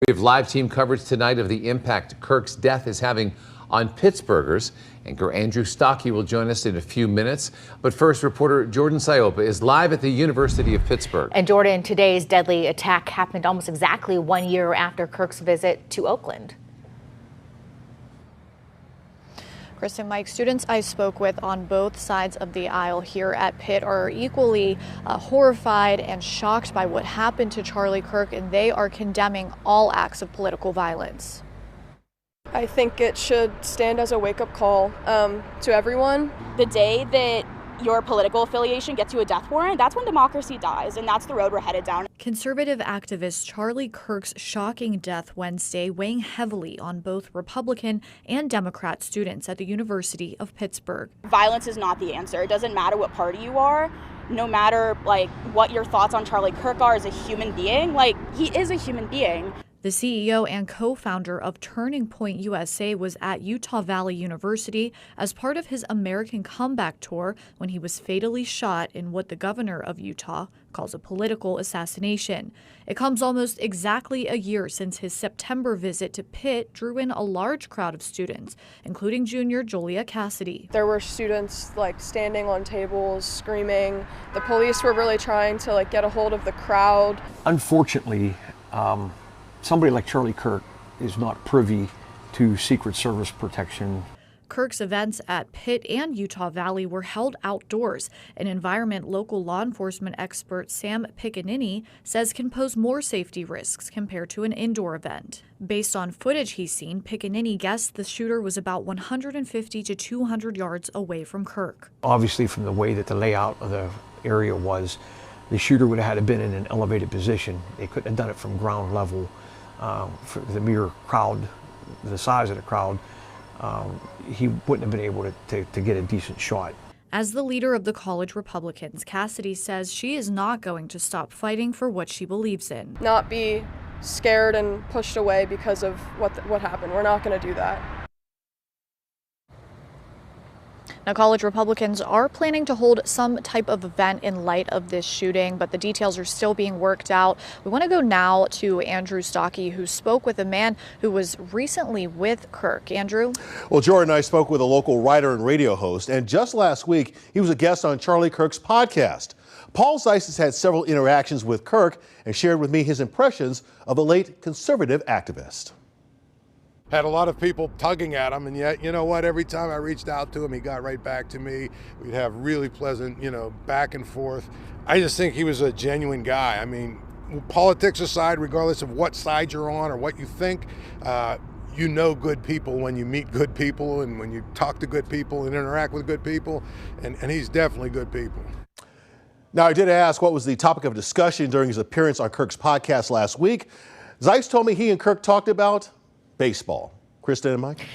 We have live team coverage tonight of the impact Kirk's death is having on Pittsburghers. Anchor Andrew Stockey will join us in a few minutes. But first, reporter Jordan Siopa is live at the University of Pittsburgh. And Jordan, today's deadly attack happened almost exactly 1 year after Kirk's visit to Oakland. Kristen, Mike, students I spoke with on both sides of the aisle here at Pitt are equally horrified and shocked by what happened to Charlie Kirk, and they are condemning all acts of political violence. I think it should stand as a wake-up call to everyone. The day that your political affiliation gets you a death warrant, that's when democracy dies, and that's the road we're headed down. Conservative activist Charlie Kirk's shocking death Wednesday weighing heavily on both Republican and Democrat students at the University of Pittsburgh. Violence is not the answer. It doesn't matter what party you are, no matter what your thoughts on Charlie Kirk are as a human being. He is a human being. The CEO and co-founder of Turning Point USA was at Utah Valley University as part of his American Comeback Tour when he was fatally shot in what the governor of Utah calls a political assassination. It comes almost exactly a year since his September visit to Pitt drew in a large crowd of students, including junior Julia Cassidy. There were students standing on tables, screaming. The police were really trying to get a hold of the crowd. Unfortunately, somebody like Charlie Kirk is not privy to Secret Service protection. Kirk's events at Pitt and Utah Valley were held outdoors, an environment local law enforcement expert Sam Piccinini says can pose more safety risks compared to an indoor event. Based on footage he's seen, Piccinini guessed the shooter was about 150 to 200 yards away from Kirk. Obviously, from the way that the layout of the area was, the shooter would have had to been in an elevated position. They couldn't have done it from ground level. For the mere crowd, the size of the crowd, he wouldn't have been able to get a decent shot. As the leader of the college Republicans, Cassidy says she is not going to stop fighting for what she believes in. Not be scared and pushed away because of what happened. We're not going to do that. Now, college Republicans are planning to hold some type of event in light of this shooting, but the details are still being worked out. We want to go now to Andrew Stockey, who spoke with a man who was recently with Kirk. Andrew? Well, Jordan and I spoke with a local writer and radio host, and just last week, he was a guest on Charlie Kirk's podcast. Paul Zeiss has had several interactions with Kirk and shared with me his impressions of the late conservative activist. Had a lot of people tugging at him, and yet, you know what, every time I reached out to him, he got right back to me. We'd have really pleasant, back and forth. I just think he was a genuine guy. I mean, politics aside, regardless of what side you're on or what you think, you know good people when you meet good people and when you talk to good people and interact with good people, and he's definitely good people. Now, I did ask what was the topic of discussion during his appearance on Kirk's podcast last week. Zeiss told me he and Kirk talked about baseball. Kristen and Mike?